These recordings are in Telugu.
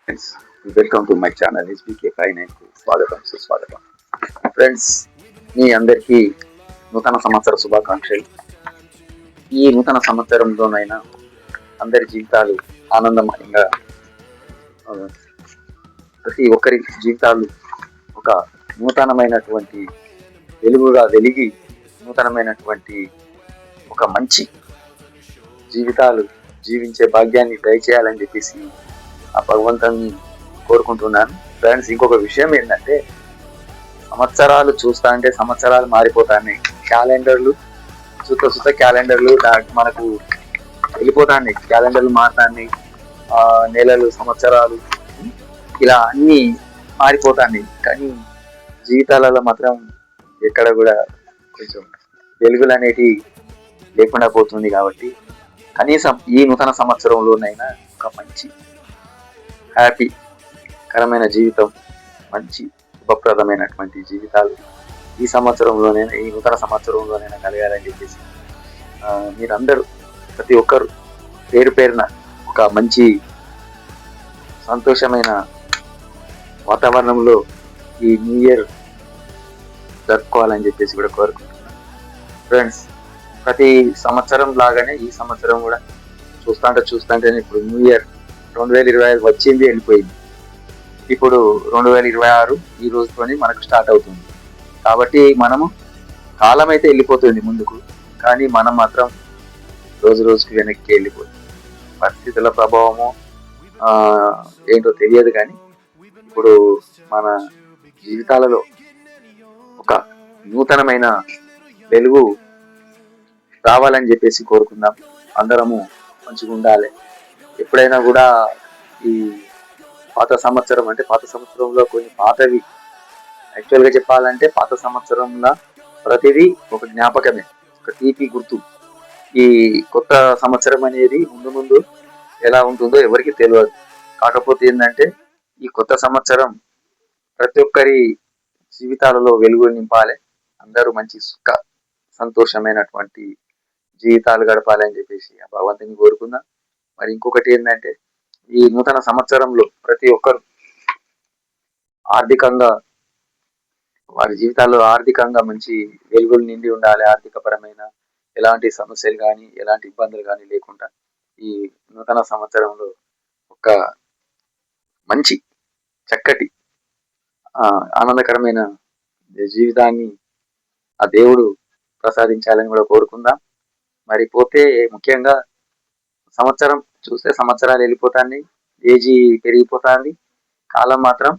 Friends, welcome to my channel SBK finance స్వాగతం సుస్వాగతం. ఫ్రెండ్స్, మీ అందరికీ నూతన సంవత్సర శుభాకాంక్షలు. ఈ నూతన సంవత్సరంలోనైనా అందరి జీవితాలు ఆనందమయంగా, ప్రతి ఒక్కరి జీవితాలు ఒక నూతనమైనటువంటి వెలుగుగా వెలిగి నూతనమైనటువంటి ఒక మంచి జీవితాలు జీవించే భాగ్యాన్ని దయచేయాలని చెప్పేసి ఆ భగవంతుని కోరుకుంటున్నాను. ఫ్రెండ్స్, ఇంకొక విషయం ఏంటంటే, సంవత్సరాలు చూస్తా అంటే సంవత్సరాలు మారిపోతాయి. క్యాలెండర్లు సుత క్యాలెండర్లు మనకు వెళ్ళిపోతాయి. క్యాలెండర్లు మారుతాయి, నెలలు సంవత్సరాలు ఇలా అన్ని మారిపోతాయి. కానీ జీవితాలలో మాత్రం ఎక్కడ కూడా కొంచెం వెలుగులు అనేటివి లేకుండా పోతుంది. కాబట్టి కనీసం ఈ నూతన సంవత్సరంలోనైనా ఒక మంచి హ్యాపీకరమైన జీవితం, మంచి శుభప్రదమైనటువంటి జీవితాలు ఈ సంవత్సరంలోనైనా, ఈ నూతన సంవత్సరంలోనైనా కలగాలని చెప్పేసి మీరందరూ ప్రతి ఒక్కరు పేరు పేరున ఒక మంచి సంతోషమైన వాతావరణంలో ఈ న్యూ ఇయర్ జరుపుకోవాలని చెప్పేసి కూడా కోరుకుంటున్నాను. ఫ్రెండ్స్, ప్రతి సంవత్సరం లాగానే ఈ సంవత్సరం కూడా చూస్తుంటే ఇప్పుడు న్యూ ఇయర్ 2025 వచ్చింది, వెళ్ళిపోయింది. ఇప్పుడు 2026 ఈ రోజుతోని మనకు స్టార్ట్ అవుతుంది. కాబట్టి మనము కాలం అయితే వెళ్ళిపోతుంది ముందుకు, కానీ మనం మాత్రం రోజు రోజుకి వెనక్కి వెళ్ళిపోతుంది. పరిస్థితుల ప్రభావము ఏంటో తెలియదు, కానీ ఇప్పుడు మన జీవితాలలో ఒక నూతనమైన వెలుగు రావాలని చెప్పేసి కోరుకుందాం. అందరము మంచిగా ఉండాలి. ఎప్పుడైనా కూడా ఈ పాత సంవత్సరంలో కొన్ని పాతవి, యాక్చువల్గా చెప్పాలంటే పాత సంవత్సరంలో ప్రతిదీ ఒక జ్ఞాపకమే, ఒక తీపి గుర్తు. ఈ కొత్త సంవత్సరం అనేది ముందు ముందు ఎలా ఉంటుందో ఎవరికి తెలియదు. కాకపోతే ఏంటంటే, ఈ కొత్త సంవత్సరం ప్రతి ఒక్కరి జీవితాలలో వెలుగులు నింపాలి. అందరూ మంచి సుఖ సంతోషమైనటువంటి జీవితాలు గడపాలి అని చెప్పేసి ఆ భగవంతుని కోరుకుందాం. మరి ఇంకొకటి ఏంటంటే, ఈ నూతన సంవత్సరంలో ప్రతి ఒక్కరు ఆర్థికంగా, వారి జీవితాల్లో ఆర్థికంగా మంచి వెలుగులు నిండి ఉండాలి. ఆర్థిక పరమైన ఎలాంటి సమస్యలు కానీ, ఎలాంటి ఇబ్బందులు కానీ లేకుండా ఈ నూతన సంవత్సరంలో ఒక మంచి చక్కటి ఆనందకరమైన జీవితాన్ని ఆ దేవుడు ప్రసాదించాలని కూడా కోరుకుందాం. మరి పోతే ముఖ్యంగా సంవత్సరం చూస్తే సంవత్సరాలు వెళ్ళిపోతాయి, ఏజీ పెరిగిపోతుంది, కాలం మాత్రం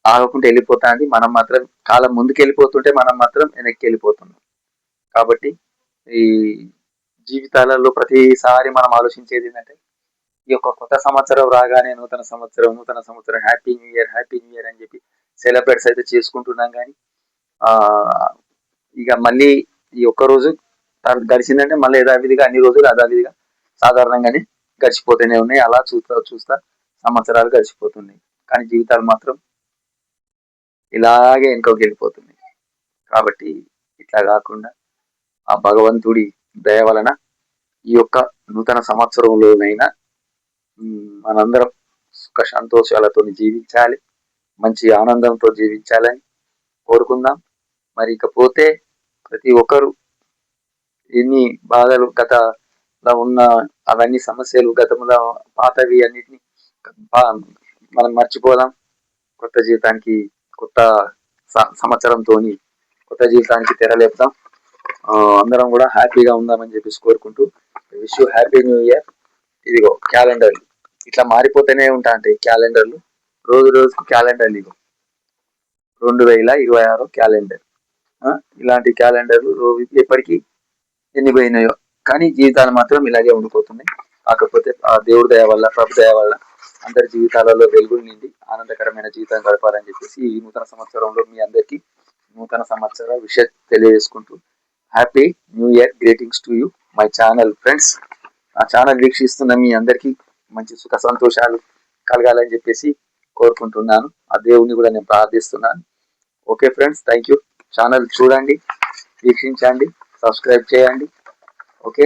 ఆగకుండా వెళ్ళిపోతుంది. మనం మాత్రం కాలం ముందుకు వెళ్ళిపోతుంటే మనం మాత్రం వెనక్కి వెళ్ళిపోతున్నాం. కాబట్టి ఈ జీవితాలలో ప్రతిసారి మనం ఆలోచించేది ఏంటంటే, ఈ యొక్క కొత్త సంవత్సరం రాగానే నూతన సంవత్సరం హ్యాపీ న్యూ ఇయర్ అని చెప్పి సెలబ్రేట్స్ అయితే చేసుకుంటున్నాం. కానీ ఇక మళ్ళీ ఈ ఒక్క రోజు గడిచిందంటే మళ్ళీ యథావిధిగా అన్ని రోజులు యథావిధిగా సాధారణంగానే గడిచిపోతూనే ఉన్నాయి. అలా చూస్తా సంవత్సరాలు గడిచిపోతున్నాయి. కానీ జీవితాలు మాత్రం ఇలాగే వెనుకకు వెళ్ళిపోతున్నాయి. కాబట్టి ఇట్లా కాకుండా ఆ భగవంతుడి దయ వలన ఈ యొక్క నూతన సంవత్సరంలోనైనా మనందరం సుఖ సంతోషాలతో జీవించాలి, మంచి ఆనందంతో జీవించాలని కోరుకుందాం. మరి ఇకపోతే ప్రతి ఒక్కరు ఎన్ని బాధలు గతంలో ఉన్న అవన్నీ సమస్యలు, గతంలో పాతవి అన్నిటిని మనం మర్చిపోదాం. కొత్త జీవితానికి, కొత్త సంవత్సరంతో కొత్త జీవితానికి తెరలేపుతాం. అందరం కూడా హ్యాపీగా ఉందామని చెప్పేసి కోరుకుంటూ wish you happy new year. ఇదిగో క్యాలెండర్లు ఇట్లా మారిపోతూనే ఉంటాయి. క్యాలెండర్లు రోజు రోజుకు క్యాలెండర్లు, ఇగో 2026 క్యాలెండర్. ఇలాంటి క్యాలెండర్లు ఎప్పటికీ ఎన్ని పోయినాయో, కానీ జీవితాలు మాత్రం ఇలాగే ఉండిపోతున్నాయి. కాకపోతే ఆ దేవుడి దయ వల్ల, ప్రభు దయ వల్ల అందరి జీవితాలలో వెలుగులు నిండి ఆనందకరమైన జీవితం గడపాలని చెప్పేసి ఈ నూతన సంవత్సరంలో మీ అందరికీ నూతన సంవత్సర విషయం తెలియజేసుకుంటూ happy new year greetings to you my channel. Friends, ఆ ఛానల్ వీక్షిస్తున్న మీ అందరికీ మంచి సుఖ సంతోషాలు కలగాలని చెప్పేసి కోరుకుంటున్నాను. ఆ దేవుని కూడా నేను ప్రార్థిస్తున్నాను. Okay friends, thank you. Channel చూడండి, వీక్షించండి, సబ్స్క్రైబ్ చేయండి. ఓకే.